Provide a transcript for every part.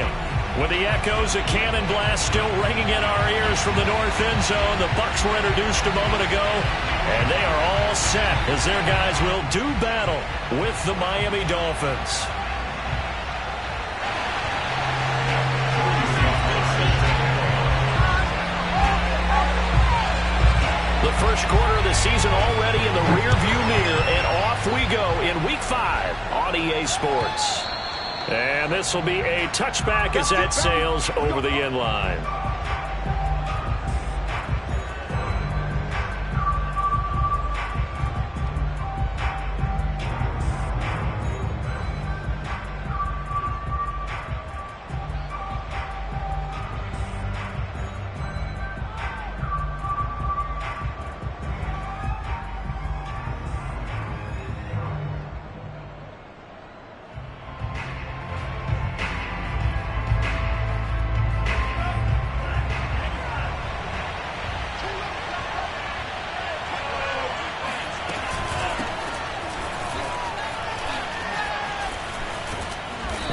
inning. With the echoes of cannon blast still ringing in our ears from the north end zone, the Bucs were introduced a moment ago, and they are all set as their guys will do battle with the Miami Dolphins. The first quarter of the season already in the rearview mirror, and off we go in Week 5 on EA Sports. And this will be a touchback as that sails over the end line.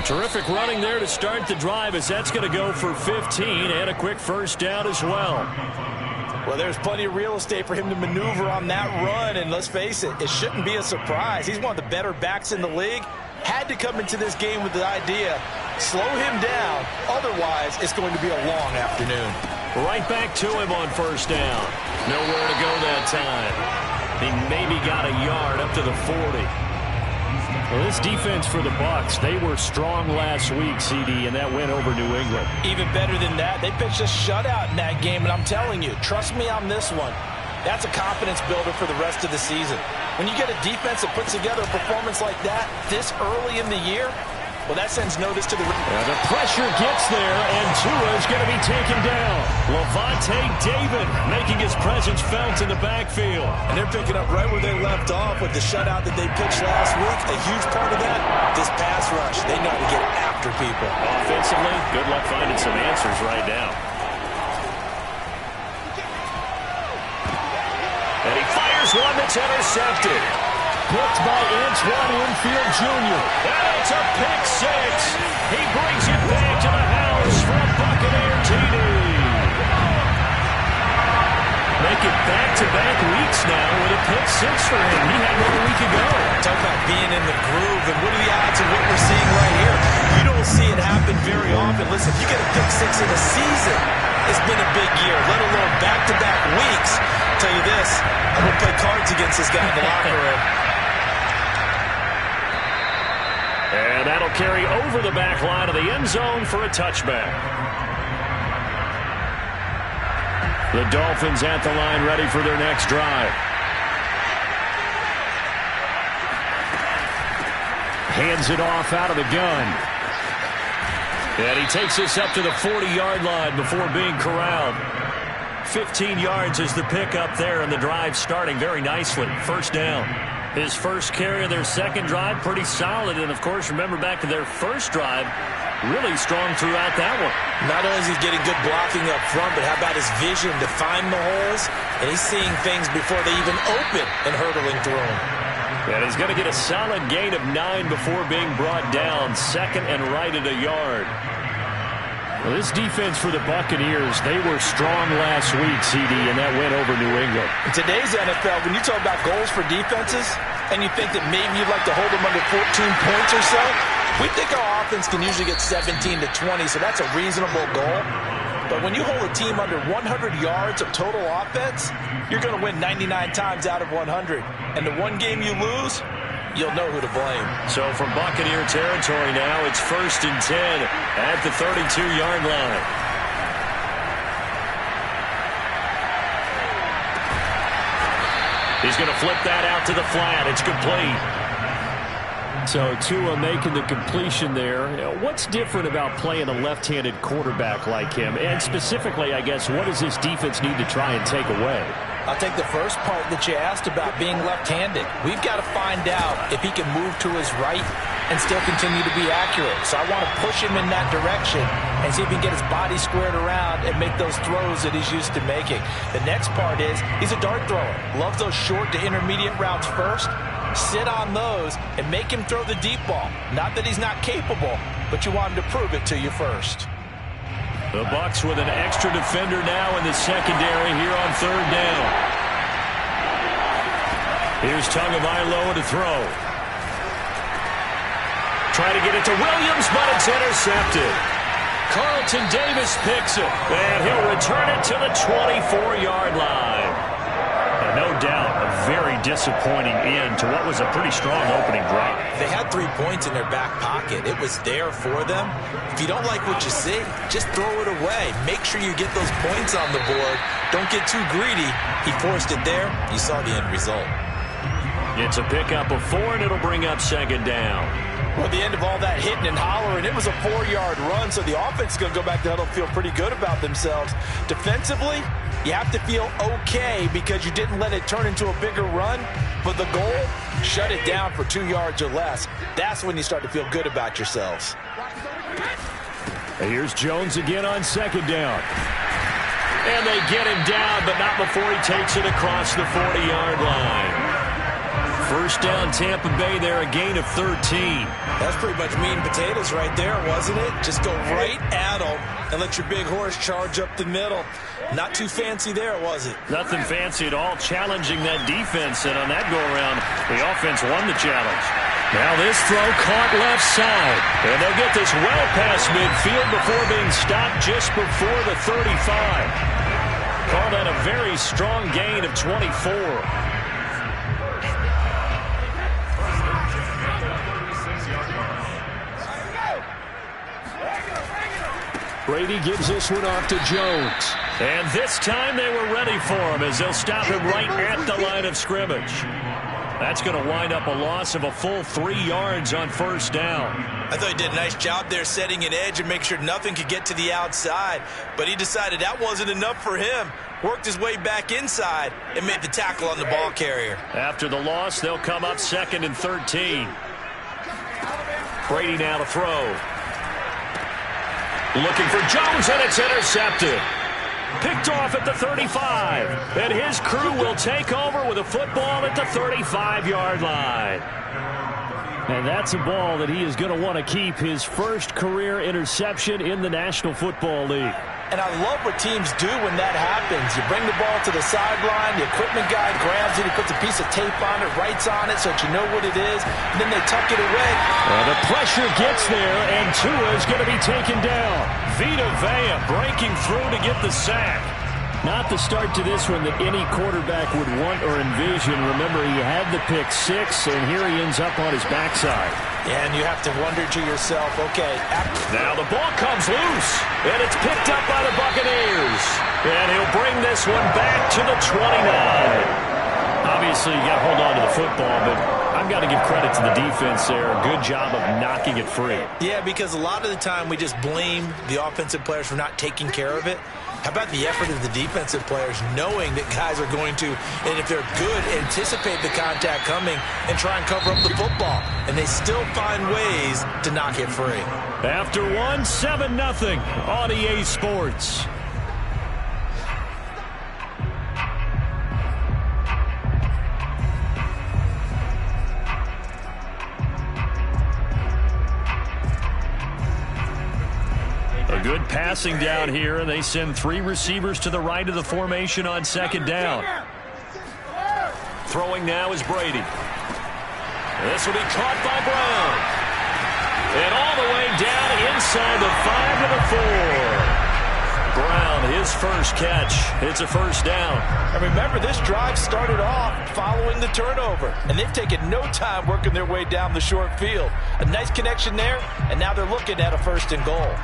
Terrific running there to start the drive, as that's going to go for 15 and a quick first down as well. Well, there's plenty of real estate for him to maneuver on that run, and let's face it, it shouldn't be a surprise. He's one of the better backs in the league. Had to come into this game with the idea, slow him down, otherwise it's going to be a long afternoon. Right back to him on first down. Nowhere to go that time. He maybe got a yard up to the 40. Well, this defense for the Bucs, they were strong last week, CD, and that went over New England. Even better than that, they pitched a shutout in that game, and I'm telling you, trust me on this one, that's a confidence builder for the rest of the season. When you get a defense that puts together a performance like that this early in the year, well, that sends notice to the... The pressure gets there, and Tua is going to be taken down. Levante David making his presence felt in the backfield. And they're picking up right where they left off with the shutout that they pitched last week. A huge part of that, this pass rush. They know how to get after people. Offensively, good luck finding some answers right now. And he fires one that's intercepted. Picked by Antoine Winfield Jr. And it's a pick six. He brings it back to the house for a Buccaneer TD. Make it back-to-back weeks now with a pick six for him. He had 1 week ago. Talk about being in the groove, and what are the odds of what we're seeing right here? You don't see it happen very often. Listen, if you get a pick six in a season, it's been a big year, let alone back-to-back weeks. I'll tell you this, I'm going to play cards against this guy in the locker room. And that'll carry over the back line of the end zone for a touchback. The Dolphins at the line, ready for their next drive. Hands it off out of the gun. And he takes this up to the 40-yard line before being corralled. 15 yards is the pickup there, and the drive starting very nicely. First down. His first carry of their second drive, pretty solid. And, of course, remember back to their first drive, really strong throughout that one. Not only is he getting good blocking up front, but how about his vision to find the holes? And he's seeing things before they even open and hurdling through them. And he's going to get a solid gain of 9 before being brought down. Second and right at a yard. Well, this defense for the Buccaneers, they were strong last week, CD, and that went over New England. In today's NFL, when you talk about goals for defenses, and you think that maybe you'd like to hold them under 14 points or so, we think our offense can usually get 17 to 20, so that's a reasonable goal. But when you hold a team under 100 yards of total offense, you're going to win 99 times out of 100. And the one game you lose, you'll know who to blame. So from Buccaneer territory now, it's 1st and 10 at the 32-yard line. He's going to flip that out to the flat. It's complete. So Tua making the completion there. What's different about playing a left-handed quarterback like him? And specifically, I guess, what does this defense need to try and take away? I'll take the first part that you asked about being left-handed. We've got to find out if he can move to his right and still continue to be accurate. So I want to push him in that direction and see if he can get his body squared around and make those throws that he's used to making. The next part is he's a dart thrower. Loves those short to intermediate routes first. Sit on those and make him throw the deep ball. Not that he's not capable, but but you want them to prove it to you first. The Bucs with an extra defender now in the secondary here on third down. Here's Tagovailoa to throw. Try to get it to Williams, but it's intercepted. Carlton Davis picks it, and he'll return it to the 24-yard line. And no doubt, a very disappointing end to what was a pretty strong opening drive. They had 3 points in their back pocket. It was there for them. If you don't like what you see, just throw it away. Make sure you get those points on the board. Don't get too greedy. He forced it there. You saw the end result. It's a pickup of 4, and it'll bring up second down. Well, at the end of all that hitting and hollering, it was a 4-yard run, so the offense is going to go back to huddle and feel pretty good about themselves. Defensively, you have to feel okay because you didn't let it turn into a bigger run, but the goal, shut it down for 2 yards or less. That's when you start to feel good about yourselves. Here's Jones again on second down. And they get him down, but not before he takes it across the 40-yard line. First down, Tampa Bay there, a gain of 13. That's pretty much meat and potatoes right there, wasn't it? Just go right at them and let your big horse charge up the middle. Not too fancy there, was it? Nothing fancy at all, challenging that defense, and on that go-around, the offense won the challenge. Now this throw caught left side, and they'll get this well past midfield before being stopped just before the 35. Call that a very strong gain of 24. Brady gives this one off to Jones. And this time they were ready for him as they'll stop him right at the line of scrimmage. That's going to wind up a loss of a full 3 yards on first down. I thought he did a nice job there setting an edge and make sure nothing could get to the outside. But he decided that wasn't enough for him. Worked his way back inside and made the tackle on the ball carrier. After the loss, they'll come up 2nd and 13. Brady now to throw. Looking for Jones, and it's intercepted. Picked off at the 35. And his crew will take over with a football at the 35-yard line. And that's a ball that he is going to want to keep, his first career interception in the National Football League. And I love what teams do when that happens. You bring the ball to the sideline, the equipment guy grabs it, he puts a piece of tape on it, writes on it so that you know what it is, and then they tuck it away. The pressure gets there, and Tua is going to be taken down. Vita Vea breaking through to get the sack. Not the start to this one that any quarterback would want or envision. Remember, he had the pick 6, and here he ends up on his backside. Yeah, and you have to wonder to yourself, okay. Now the ball comes loose, and it's picked up by the Buccaneers. And he'll bring this one back to the 29. Obviously, you got to hold on to the football, but I've got to give credit to the defense there. A good job of knocking it free. Yeah, because a lot of the time we just blame the offensive players for not taking care of it. How about the effort of the defensive players knowing that guys are going to, and if they're good, anticipate the contact coming and try and cover up the football. And they still find ways to knock it free. After 7-0 on EA Sports. Good passing down here, and they send 3 receivers to the right of the formation on second down. Throwing now is Brady. This will be caught by Brown. And all the way down inside the 5 to the 4. Brown, his first catch. It's a first down. And remember, this drive started off following the turnover, and they've taken no time working their way down the short field. A nice connection there, and now they're looking at a 1st and goal.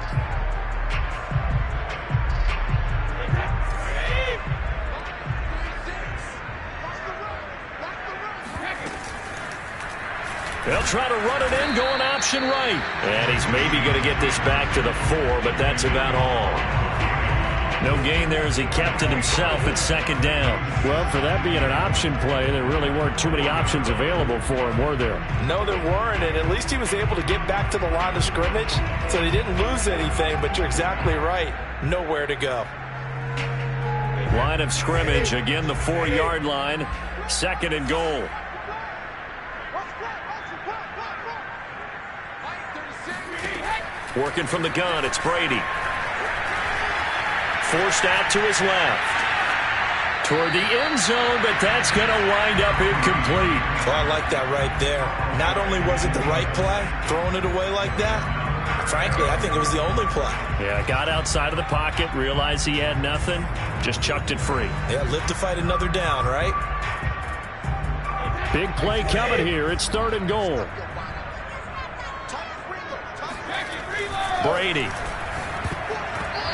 They'll try to run it in, going option right. And he's maybe going to get this back to the 4, but that's about all. No gain there as he kept it himself at second down. Well, for that being an option play, there really weren't too many options available for him, were there? No, there weren't, and at least he was able to get back to the line of scrimmage, so they didn't lose anything, but you're exactly right. Nowhere to go. Line of scrimmage, again the 4-yard line, 2nd and goal. Working from the gun, it's Brady. Forced out to his left. Toward the end zone, but that's going to wind up incomplete. Well, I like that right there. Not only was it the right play, throwing it away like that, frankly, I think it was the only play. Yeah, got outside of the pocket, realized he had nothing, just chucked it free. Yeah, live to fight another down, right? Big play coming here. It's 3rd and goal. Brady.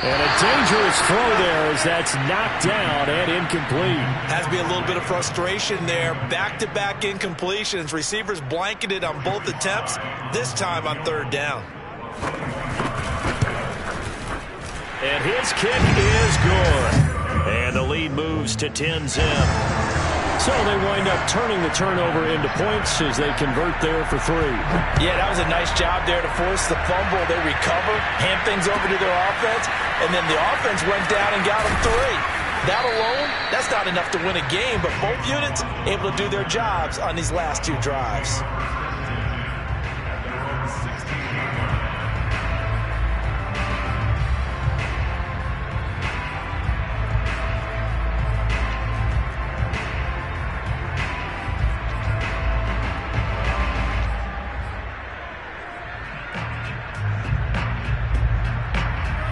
And a dangerous throw there as that's knocked down and incomplete. Has to be a little bit of frustration there. Back-to-back incompletions. Receivers blanketed on both attempts, this time on 3rd down. And his kick is good. And the lead moves to 10-0. So they wind up turning the turnover into points as they convert there for 3. Yeah, that was a nice job there to force the fumble. They recover, hand things over to their offense, and then the offense went down and got them 3. That alone, that's not enough to win a game, but both units able to do their jobs on these last 2 drives.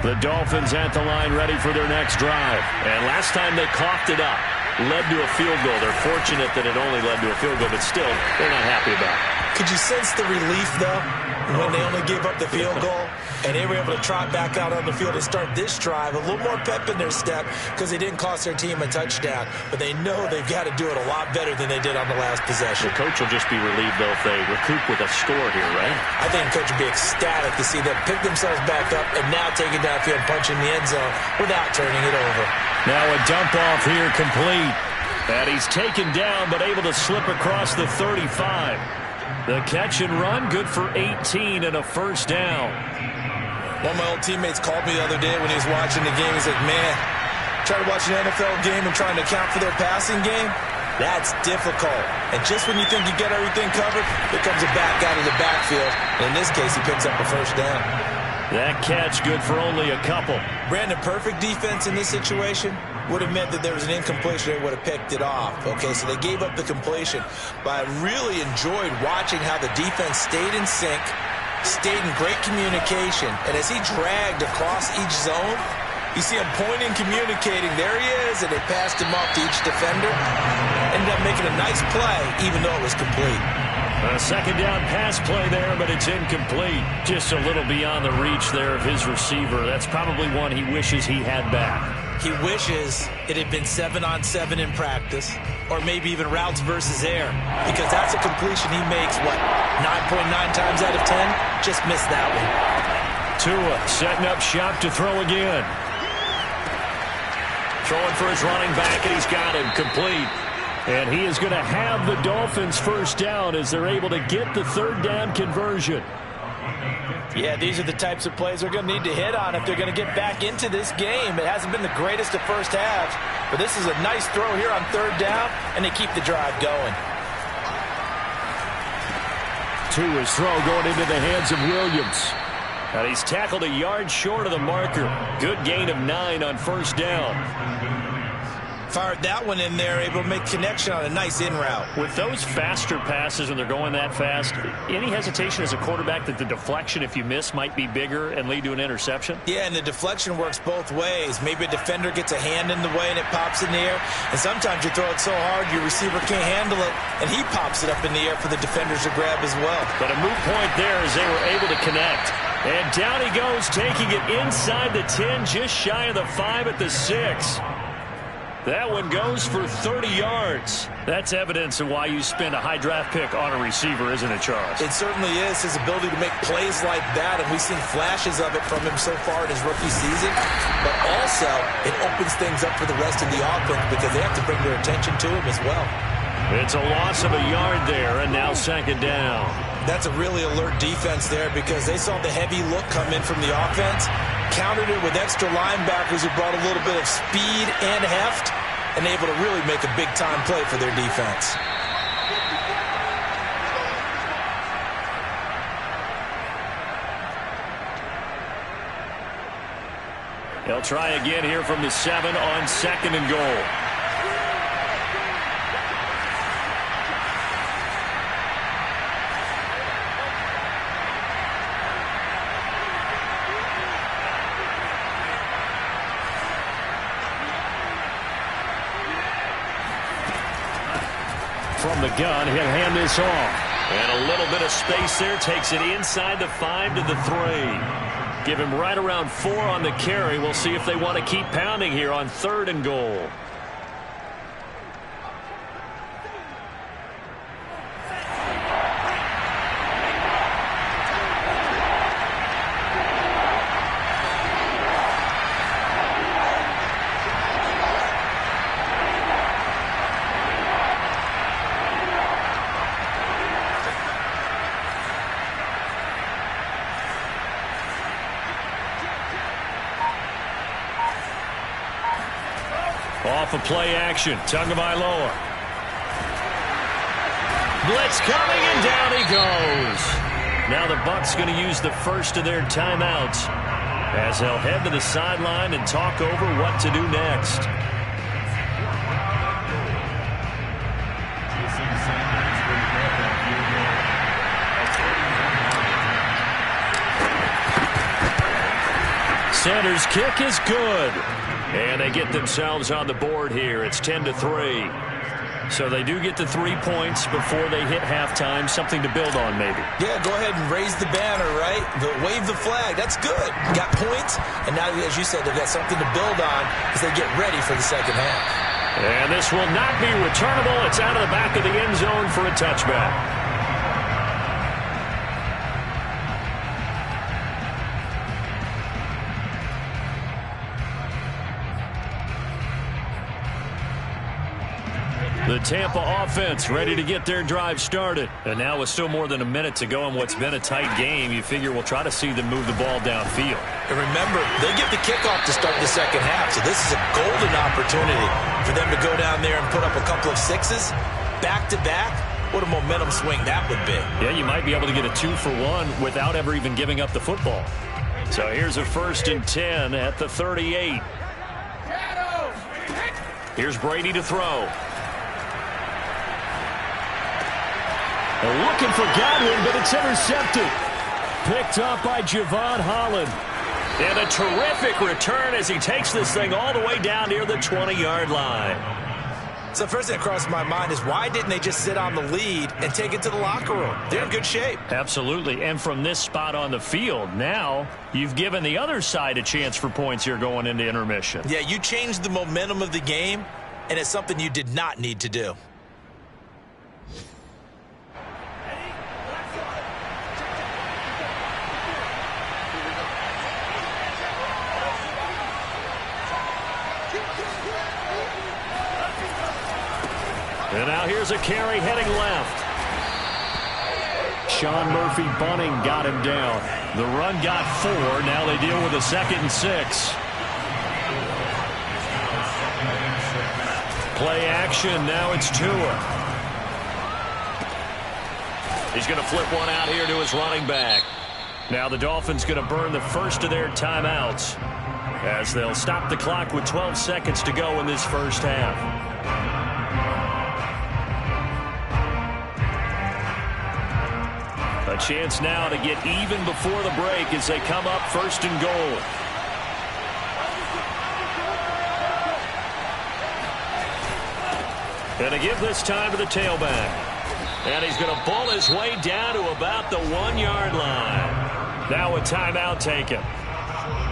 The Dolphins at the line ready for their next drive. And last time they coughed it up, led to a field goal. They're fortunate that it only led to a field goal, but still, they're not happy about it. Could you sense the relief, though, when they only gave up the field goal and they were able to trot back out on the field and start this drive? A little more pep in their step because they didn't cost their team a touchdown. But they know they've got to do it a lot better than they did on the last possession. The coach will just be relieved, though, if they recoup with a score here, right? I think the coach would be ecstatic to see them pick themselves back up and now take it downfield and punch in the end zone without turning it over. Now a dump off here complete. And he's taken down but able to slip across the 35. The catch and run, good for 18 and a 1st down. One of my old teammates called me the other day when he was watching the game. He's like, man, trying to watch an NFL game and trying to account for their passing game, that's difficult. And just when you think you get everything covered, here comes a back out of the backfield. And in this case, he picks up a 1st down. That catch good for only a couple. Brandon, perfect defense in this situation would have meant that there was an incompletion. They would have picked it off. Okay, so they gave up the completion. But I really enjoyed watching how the defense stayed in sync, stayed in great communication. And as he dragged across each zone, you see him pointing, communicating. There he is, and they passed him off to each defender. Ended up making a nice play, even though it was complete. A 2nd down pass play there, but it's incomplete. Just a little beyond the reach there of his receiver. That's probably one he wishes he had back. He wishes it had been 7-on-7 in practice, or maybe even routes versus air, because that's a completion he makes, what, 9.9 times out of 10? Just missed that one. Tua setting up shop to throw again. Throwing for his running back, and he's got him complete. And he is going to have the Dolphins 1st down as they're able to get the 3rd down conversion. Yeah, these are the types of plays they're going to need to hit on if they're going to get back into this game. It hasn't been the greatest of first halves, but this is a nice throw here on 3rd down, and they keep the drive going. Tua's throw going into the hands of Williams. And he's tackled a yard short of the marker. Good gain of 9 on 1st down. Fired that one in there, able to make connection on a nice in route. With those faster passes when they're going that fast, any hesitation as a quarterback that the deflection, if you miss, might be bigger and lead to an interception? Yeah, and the deflection works both ways. Maybe a defender gets a hand in the way and it pops in the air. And sometimes you throw it so hard your receiver can't handle it, and he pops it up in the air for the defenders to grab as well. But a moot point there as they were able to connect. And down he goes, taking it inside the 10, just shy of the 5 at the 6. That one goes for 30 yards. That's evidence of why you spend a high draft pick on a receiver, isn't it, Charles? It certainly is. His ability to make plays like that, and we've seen flashes of it from him so far in his rookie season. But also, it opens things up for the rest of the offense because they have to bring their attention to him as well. It's a loss of a yard there, and now 2nd down. That's a really alert defense there because they saw the heavy look come in from the offense, countered it with extra linebackers who brought a little bit of speed and heft, and able to really make a big-time play for their defense. They'll try again here from the 7 on 2nd and goal. From the gun, he'll hand this off. And a little bit of space there, takes it inside the 5 to the 3. Give him right around 4 on the carry. We'll see if they want to keep pounding here on 3rd and goal. Off of play action, Tagovailoa. Blitz coming, and down he goes. Now the Bucs going to use the first of their timeouts as they'll head to the sideline and talk over what to do next. Sanders' kick is good. And they get themselves on the board here. It's 10 to 3. So they do get the 3 points before they hit halftime. Something to build on, maybe. Yeah, go ahead and raise the banner, right? Wave the flag. That's good. Got points, and now, as you said, they've got something to build on as they get ready for the second half. And this will not be returnable. It's out of the back of the end zone for a touchback. The Tampa offense ready to get their drive started. And now with still more than a minute to go in what's been a tight game, you figure we'll try to see them move the ball downfield. And remember, they get the kickoff to start the second half, so this is a golden opportunity for them to go down there and put up a couple of sixes back-to-back. What a momentum swing that would be. Yeah, you might be able to get a 2-for-1 without ever even giving up the football. So here's a 1st and 10 at the 38. Here's Brady to throw. Looking for Godwin, but it's intercepted. Picked up by Javon Holland. And a terrific return as he takes this thing all the way down near the 20-yard line. So first thing that crossed my mind is why didn't they just sit on the lead and take it to the locker room? They're in good shape. Absolutely. And from this spot on the field, now you've given the other side a chance for points here going into intermission. Yeah, you changed the momentum of the game, and it's something you did not need to do. And now here's a carry heading left. Sean Murphy Bunting got him down. The run got 4. Now they deal with a 2nd and 6. Play action. Now it's Tua. He's going to flip one out here to his running back. Now the Dolphins going to burn the first of their timeouts as they'll stop the clock with 12 seconds to go in this first half. A chance now to get even before the break as they come up 1st and goal. And to give this time to the tailback. And he's going to pull his way down to about the 1-yard line. Now a timeout taken.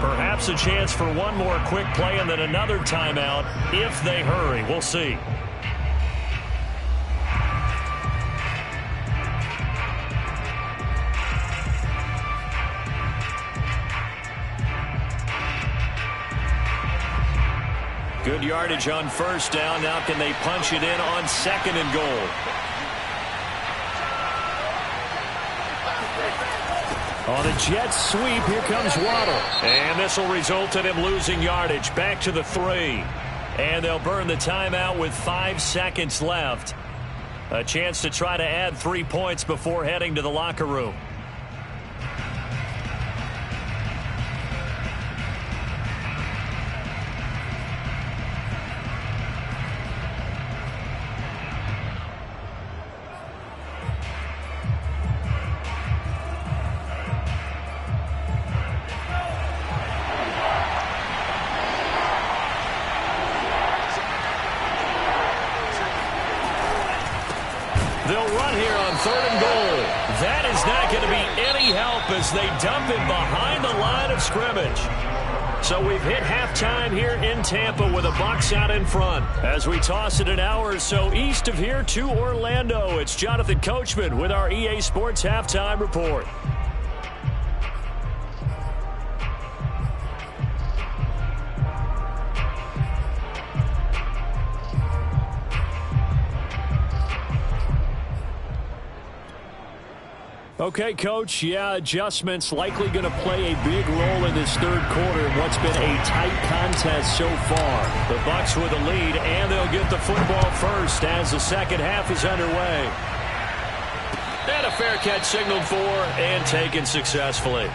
Perhaps a chance for one more quick play and then another timeout if they hurry. We'll see. Good yardage on 1st down. Now can they punch it in on 2nd and goal? On a jet sweep, here comes Waddle. And this will result in him losing yardage. Back to the 3. And they'll burn the timeout with 5 seconds left. A chance to try to add 3 points before heading to the locker room. He's not going to be any help as they dump him behind the line of scrimmage. So we've hit halftime here in Tampa with the Bucs out in front. As we toss it an hour or so east of here to Orlando, it's Jonathan Coachman with our EA Sports Halftime Report. Okay, Coach, adjustments likely going to play a big role in this third quarter in what's been a tight contest so far. The Bucs with a lead, and they'll get the football first as the second half is underway. And a fair catch signaled for and taken successfully.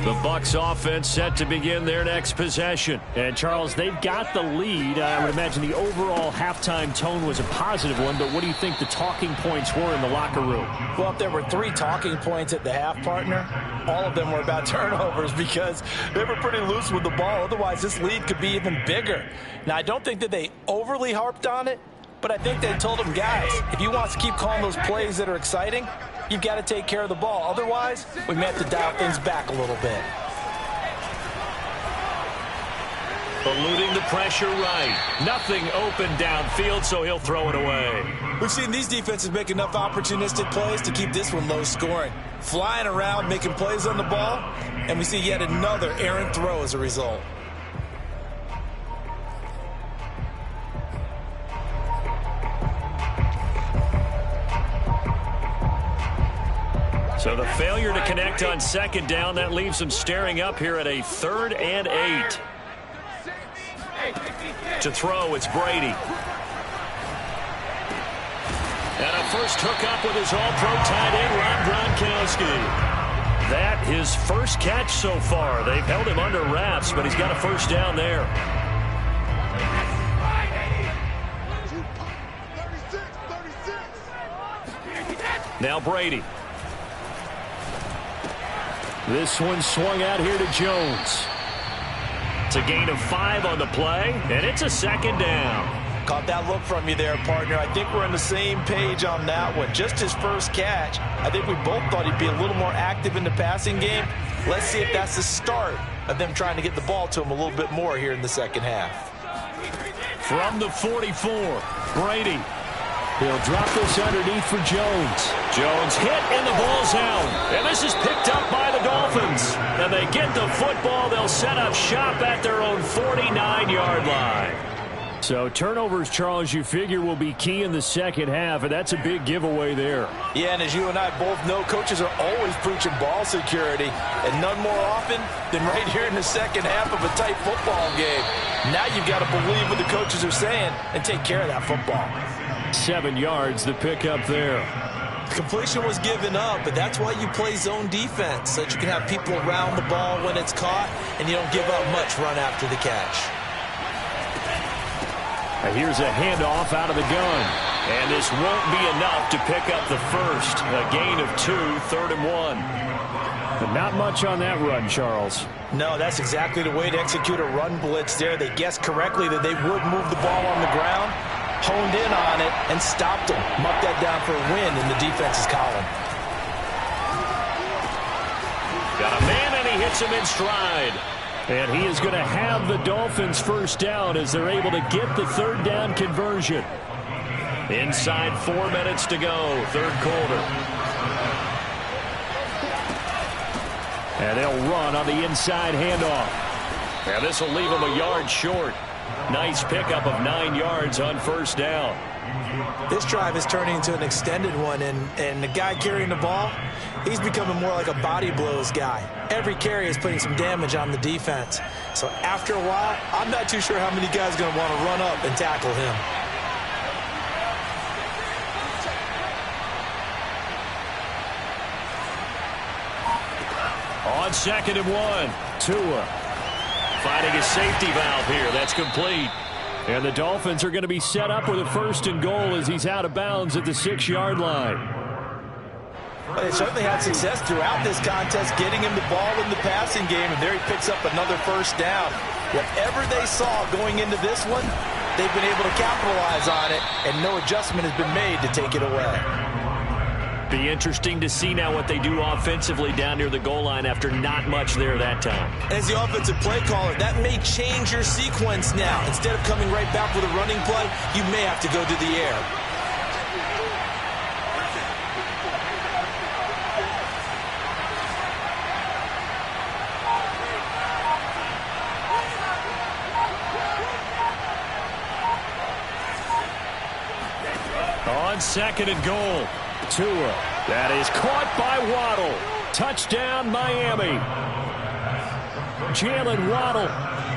The Bucs offense set to begin their next possession. And, Charles, they've got the lead. I would imagine the overall halftime tone was a positive one, but what do you think the talking points were in the locker room? Well, if there were 3 talking points at the half, partner, all of them were about turnovers because they were pretty loose with the ball. Otherwise, this lead could be even bigger. Now, I don't think that they overly harped on it, but I think they told them, guys, if you want to keep calling those plays that are exciting, you've got to take care of the ball. Otherwise, we may have to dial things back a little bit. Eluding the pressure right. Nothing open downfield, so he'll throw it away. We've seen these defenses make enough opportunistic plays to keep this one low scoring. Flying around, making plays on the ball, and we see yet another errant throw as a result. So the failure to connect on second down, that leaves them staring up here at a 3rd and 8. To throw, it's Brady. And a first hookup with his all-pro tight end, Rob Gronkowski. That his first catch so far. They've held him under wraps, but he's got a first down there. Now Brady. This one swung out here to Jones. It's a gain of 5 on the play, and it's a second down. Caught that look from you there, partner. I think we're on the same page on that one. Just his first catch. I think we both thought he'd be a little more active in the passing game. Let's see if that's the start of them trying to get the ball to him a little bit more here in the second half. From the 44, Brady. He'll drop this underneath for Jones. Jones hit, and the ball's out. And this is picked up by the Dolphins. And they get the football. They'll set up shop at their own 49-yard line. So turnovers, Charles, you figure will be key in the second half, and that's a big giveaway there. Yeah, and as you and I both know, coaches are always preaching ball security, and none more often than right here in the second half of a tight football game. Now you've got to believe what the coaches are saying and take care of that football. 7 yards, the pickup there. Completion was given up, but that's why you play zone defense, so that you can have people around the ball when it's caught, and you don't give up much run after the catch. And here's a handoff out of the gun. And this won't be enough to pick up the first. A gain of 2, 3rd and 1. But not much on that run, Charles. No, that's exactly the way to execute a run blitz there. They guessed correctly that they would move the ball on the ground, honed in on it, and stopped them. Mucked that down for a win in the defense's column. Got a man, and he hits him in stride. And he is going to have the Dolphins first down as they're able to get the 3rd down conversion. Inside 4 minutes to go, 3rd quarter. And they'll run on the inside handoff. And this will leave them a yard short. Nice pickup of 9 yards on first down. This drive is turning into an extended one, and the guy carrying the ball, he's becoming more like a body blows guy. Every carry is putting some damage on the defense. So after a while, I'm not too sure how many guys are going to want to run up and tackle him. On 2nd and 1, Tua finding a safety valve here. That's complete. And the Dolphins are going to be set up with a 1st and goal as he's out of bounds at the 6-yard line. Well, they certainly had success throughout this contest, getting him the ball in the passing game, and there he picks up another first down. Whatever they saw going into this one, they've been able to capitalize on it, and no adjustment has been made to take it away. Be interesting to see now what they do offensively down near the goal line after not much there that time. As the offensive play caller, that may change your sequence now. Instead of coming right back with a running play, you may have to go to the air. On second and goal, Tua. That is caught by Waddle. Touchdown, Miami. Jalen Waddle,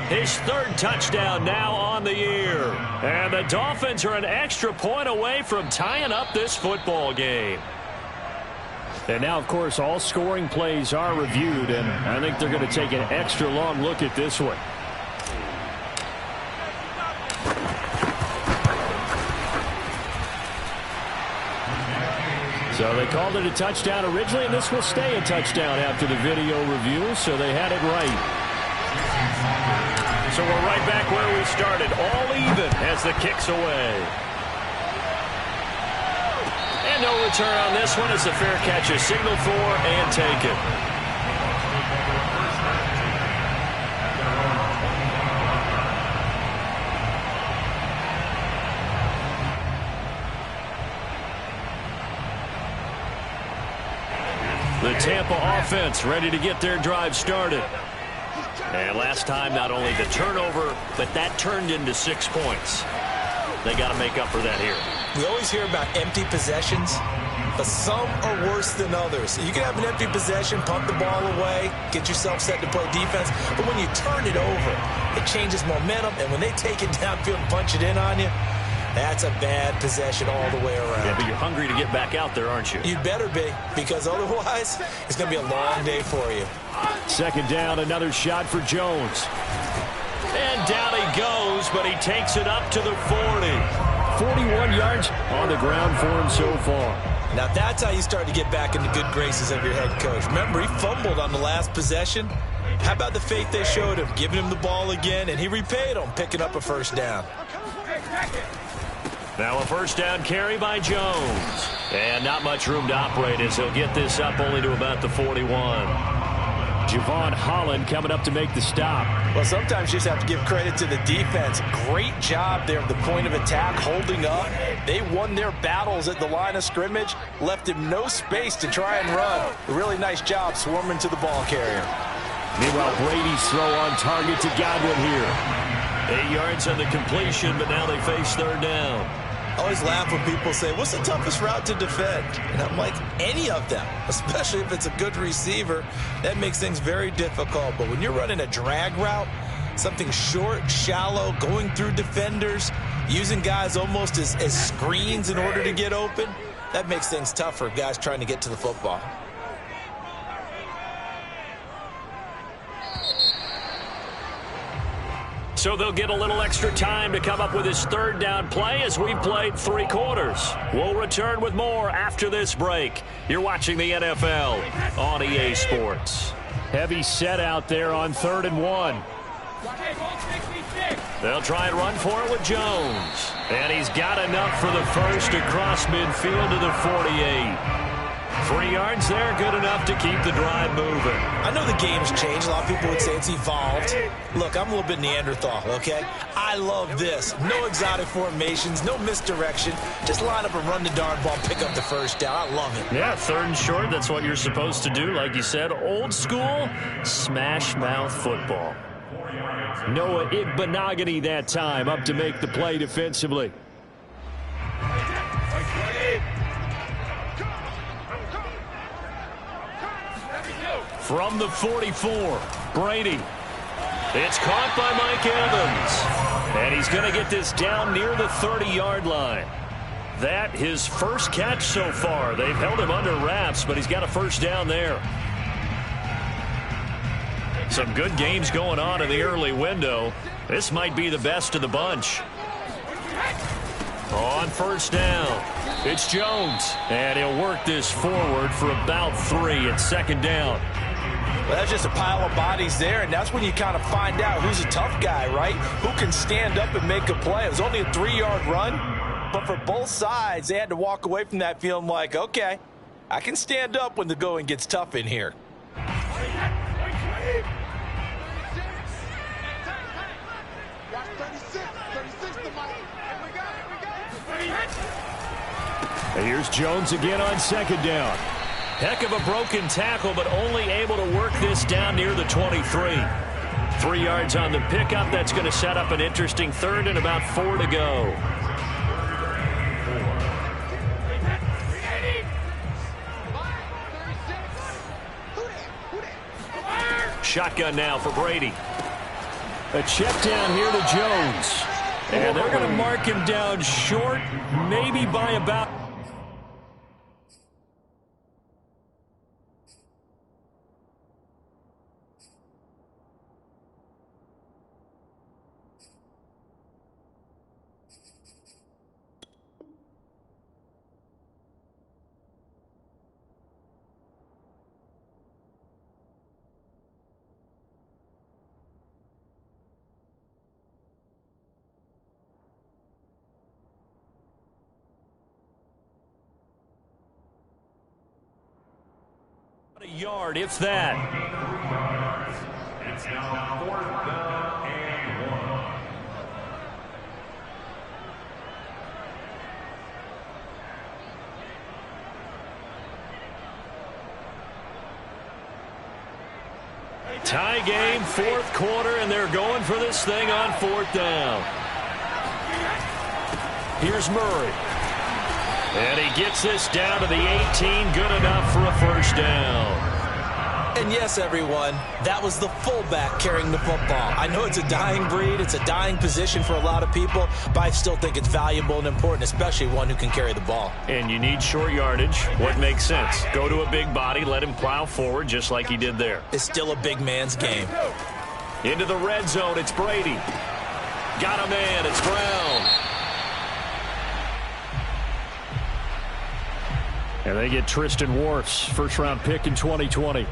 his third touchdown now on the year. And the Dolphins are an extra point away from tying up this football game. And now, of course, all scoring plays are reviewed, and I think they're going to take an extra long look at this one. So they called it a touchdown originally, and this will stay a touchdown after the video review, so they had it right. So we're right back where we started, all even as the kick's away. And no return on this one. It's a fair catch, a signal for, and take it. The Tampa offense ready to get their drive started. And last time, not only the turnover, but that turned into 6 points. They got to make up for that here. We always hear about empty possessions, but some are worse than others. You can have an empty possession, pump the ball away, get yourself set to play defense, but when you turn it over, it changes momentum, and when they take it downfield and punch it in on you, that's a bad possession all the way around. Yeah, but you're hungry to get back out there, aren't you? You'd better be, because otherwise, it's going to be a long day for you. Second down, another shot for Jones. And down he goes, but he takes it up to the 40. 41 yards on the ground for him so far. Now that's how you start to get back into good graces of your head coach. Remember, he fumbled on the last possession. How about the faith they showed him, giving him the ball again, and he repaid them, picking up a first down. Now a first down carry by Jones. And not much room to operate as he'll get this up only to about the 41. Javon Holland coming up to make the stop. Well, sometimes you just have to give credit to the defense. Great job there at the point of attack, holding up. They won their battles at the line of scrimmage, left him no space to try and run. A really nice job swarming to the ball carrier. Meanwhile, Brady's throw on target to Godwin here. 8 yards on the completion, but now they face third down. I always laugh when people say, what's the toughest route to defend? And I'm like, any of them, especially if it's a good receiver. That makes things very difficult. But when you're running a drag route, something short, shallow, going through defenders, using guys almost as screens in order to get open, that makes things tough for guys trying to get to the football. So they'll get a little extra time to come up with his third down play as we've played 3 quarters. We'll return with more after this break. You're watching the NFL on EA Sports. Heavy set out there on 3rd and 1. They'll try and run for it with Jones. And he's got enough for the first across midfield to the 48. 3 yards there, good enough to keep the drive moving. I know the game's changed. A lot of people would say it's evolved. Look, I'm a little bit Neanderthal, okay? I love this. No exotic formations, no misdirection. Just line up and run the darn ball, pick up the first down. I love it. Yeah, 3rd and short, that's what you're supposed to do. Like you said, old school, smash mouth football. Noah Igbenogany that time up to make the play defensively. From the 44, Brady. It's caught by Mike Evans. And he's going to get this down near the 30-yard line. That his first catch so far. They've held him under wraps, but he's got a first down there. Some good games going on in the early window. This might be the best of the bunch. On first down, it's Jones, and he'll work this forward for about 3 at second down. Well, that's just a pile of bodies there, and that's when you kind of find out who's a tough guy, right? Who can stand up and make a play. It was only a 3-yard run, but for both sides, they had to walk away from that feeling like, okay, I can stand up when the going gets tough in here. Here's Jones again on second down. Heck of a broken tackle, but only able to work this down near the 23. 3 yards on the pickup. That's going to set up an interesting third and about 4 to go. Shotgun now for Brady. A check down here to Jones. And they're going to mark him down short, maybe by about... a yard, if that. It's now 4th down and 1. Tie game, 4th quarter, and they're going for this thing on 4th down. Here's Murray. And he gets this down to the 18, good enough for a first down. And yes, everyone, that was the fullback carrying the football. I know it's a dying breed, it's a dying position for a lot of people, but I still think it's valuable and important, especially one who can carry the ball. And you need short yardage. What makes sense? Go to a big body, let him plow forward just like he did there. It's still a big man's game. Into the red zone, it's Brady. Got a man, it's Brown. And they get Tristan Wirfs, first-round pick in 2020.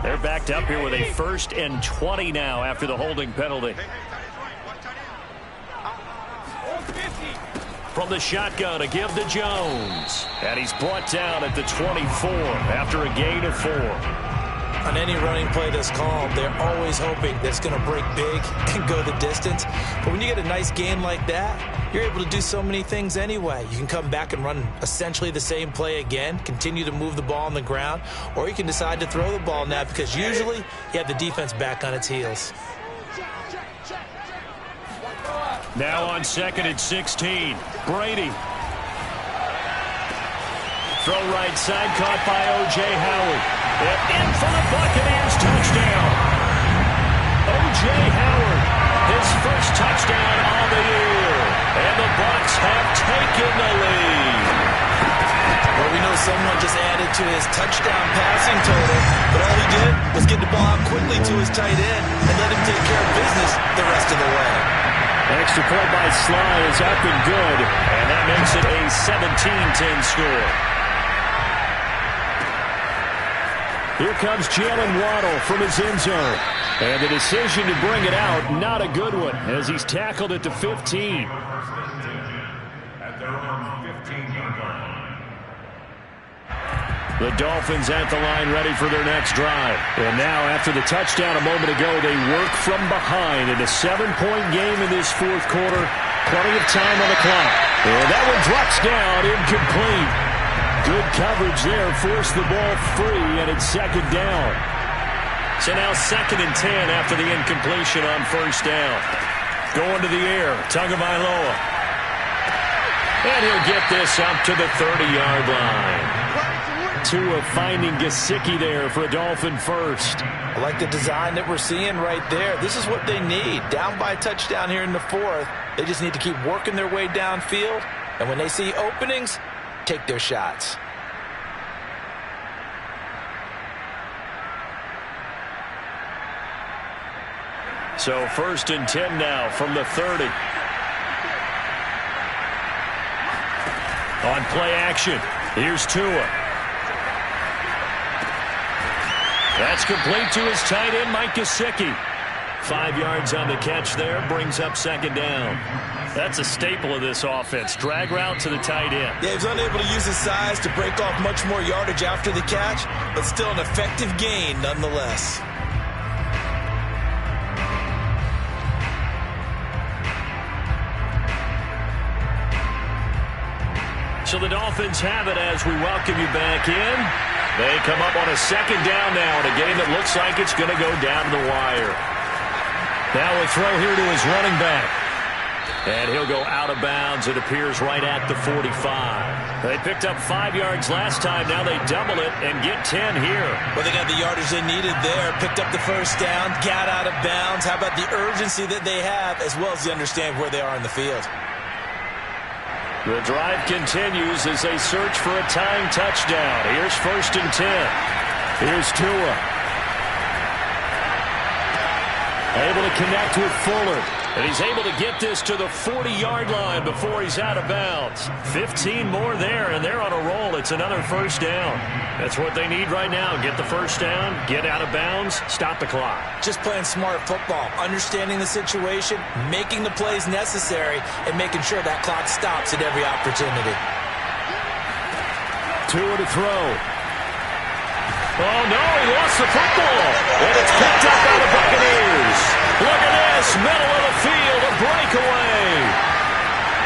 They're backed up here with a 1st and 20 now after the holding penalty. From the shotgun, a give to Jones. And he's brought down at the 24 after a gain of 4. On any running play that's called, they're always hoping that it's going to break big and go the distance. But when you get a nice gain like that, you're able to do so many things anyway. You can come back and run essentially the same play again, continue to move the ball on the ground, or you can decide to throw the ball now because usually you have the defense back on its heels. Now on 2nd and 16, Brady. Throw right side, caught by O.J. Howard. And in for the Buccaneers, touchdown. O.J. Howard, his first touchdown on the year. And the Bucs have taken the lead. Well, we know someone just added to his touchdown passing total, but all he did was get the ball out quickly to his tight end and let him take care of business the rest of the way. Extra point by Sly is up and good, and that makes it a 17-10 score. Here comes Jalen Waddle from his end zone. And the decision to bring it out, not a good one, as he's tackled at the 15. At their own 15-yard line. The Dolphins at the line ready for their next drive. And now, after the touchdown a moment ago, they work from behind in a 7-point game in this 4th quarter. Plenty of time on the clock. And that one drops down, incomplete. Good coverage there, forced the ball free, and it's 2nd down. So now 2nd and 10 after the incompletion on first down. Going to the air, Tagovailoa. And he'll get this up to the 30-yard line. Tua finding Gesicki there for a Dolphin first. I like the design that we're seeing right there. This is what they need. Down by a touchdown here in the 4th. They just need to keep working their way downfield. And when they see openings, take their shots. So 1st and 10 now from the 30. On play action, here's Tua. That's complete to his tight end, Mike Gesicki. 5 yards on the catch there, brings up 2nd down. That's a staple of this offense. Drag route to the tight end. Yeah, he was unable to use his size to break off much more yardage after the catch, but still an effective gain nonetheless. So the Dolphins have it as we welcome you back in. They come up on a 2nd down now in a game that looks like it's going to go down to the wire. Now a throw here to his running back. And he'll go out of bounds. It appears right at the 45. They picked up 5 yards last time. Now they double it and get 10 here. Well, they got the yardage they needed there. Picked up the 1st down, got out of bounds. How about the urgency that they have as well as they understand where they are in the field? The drive continues as they search for a tying touchdown. Here's 1st and 10. Here's Tua. Able to connect with Fuller. And he's able to get this to the 40-yard line before he's out of bounds. 15 more there, and they're on a roll. It's another 1st down. That's what they need right now. Get the 1st down, get out of bounds, stop the clock. Just playing smart football, understanding the situation, making the plays necessary, and making sure that clock stops at every opportunity. Tua to throw. Oh, no, he lost the football. And it's picked up by the Buccaneers. Look at this, middle of the field, a breakaway.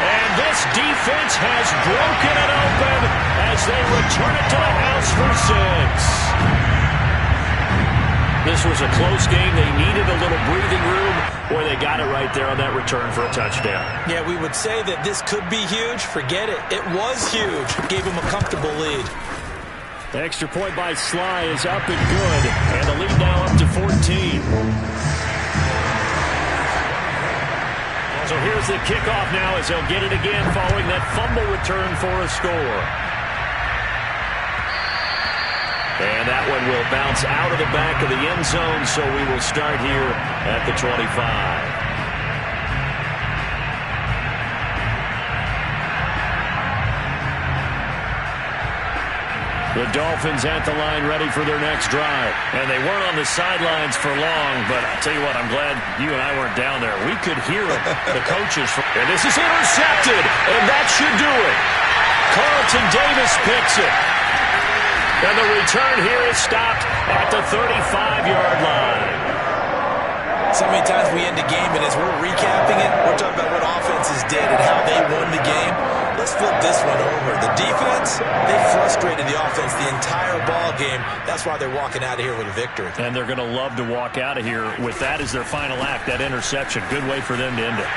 And this defense has broken it open as they return it to the house for 6. This was a close game. They needed a little breathing room. Boy, they got it right there on that return for a touchdown. Yeah, we would say that this could be huge. Forget it. It was huge. Gave them a comfortable lead. The extra point by Sly is up and good. And the lead now up to 14. So here's the kickoff now as they'll get it again following that fumble return for a score. And that one will bounce out of the back of the end zone, so we will start here at the 25. The Dolphins at the line ready for their next drive. And they weren't on the sidelines for long, but I'll tell you what, I'm glad you and I weren't down there. We could hear them, the coaches. And this is intercepted, and that should do it. Carlton Davis picks it. And the return here is stopped at the 35-yard line. So many times we end a game, and as we're recapping it, we're talking about what offenses did and how they won the game. Let's flip this one over. The defense, they frustrated the offense the entire ball game. That's why they're walking out of here with a victory. And they're going to love to walk out of here with that as their final act, that interception. Good way for them to end it.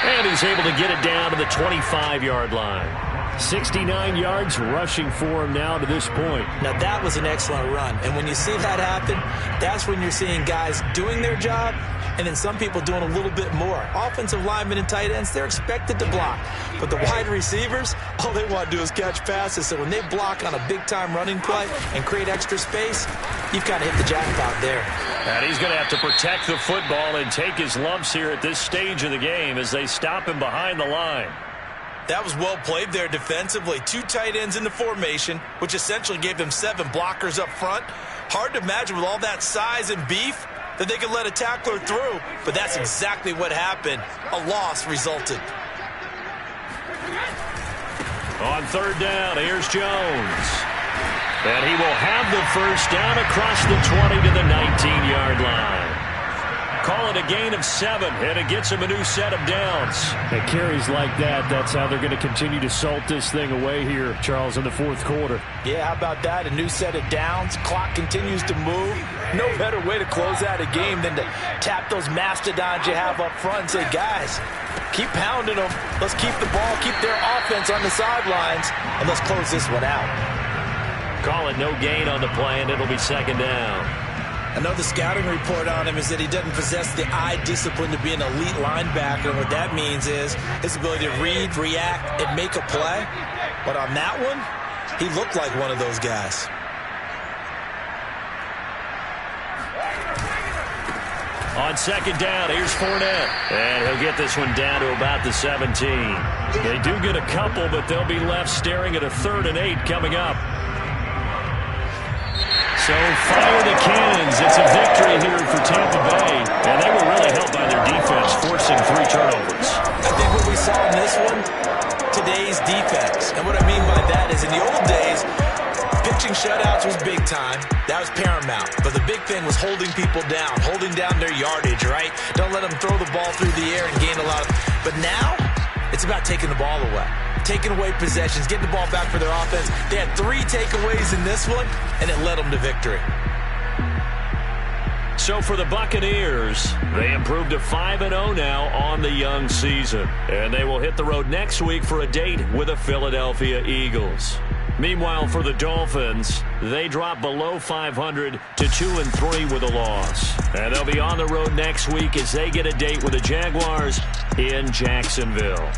And he's able to get it down to the 25-yard line. 69 yards rushing for him now to this point. Now that was an excellent run. And when you see that happen, that's when you're seeing guys doing their job and then some people doing a little bit more. Offensive linemen and tight ends, they're expected to block. But the wide receivers, all they want to do is catch passes. So when they block on a big-time running play and create extra space, you've kind of hit the jackpot there. And he's going to have to protect the football and take his lumps here at this stage of the game as they stop him behind the line. That was well played there defensively. 2 tight ends in the formation, which essentially gave them 7 blockers up front. Hard to imagine with all that size and beef that they could let a tackler through, but that's exactly what happened. A loss resulted. On 3rd down, here's Jones. And he will have the 1st down across the 20 to the 19-yard line. Call it a gain of 7, and it gets him a new set of downs. And carries like that, that's how they're going to continue to salt this thing away here, Charles, in the 4th quarter. Yeah, how about that? A new set of downs. Clock continues to move. No better way to close out a game than to tap those mastodons you have up front and say, guys, keep pounding them. Let's keep the ball, keep their offense on the sidelines, and let's close this one out. Call it no gain on the play, and it'll be 2nd down. Another scouting report on him is that he doesn't possess the eye discipline to be an elite linebacker. And what that means is his ability to read, react, and make a play. But on that one, he looked like one of those guys. On second down, here's Fournette. And he'll get this one down to about the 17. They do get a couple, but they'll be left staring at a 3rd and 8 coming up. So fire the cannons. It's a victory here for Tampa Bay. And they were really helped by their defense, forcing 3 turnovers. I think what we saw in this one, today's defense. And what I mean by that is in the old days, pitching shutouts was big time. That was paramount. But the big thing was holding people down, holding down their yardage, right? Don't let them throw the ball through the air and gain a lot of... But now, it's about taking the ball away. Taking away possessions, getting the ball back for their offense. They had 3 takeaways in this one, and it led them to victory. So for the Buccaneers, they improved to 5-0 now on the young season. And they will hit the road next week for a date with the Philadelphia Eagles. Meanwhile, for the Dolphins, they drop below 500 to 2-3 with a loss. And they'll be on the road next week as they get a date with the Jaguars in Jacksonville.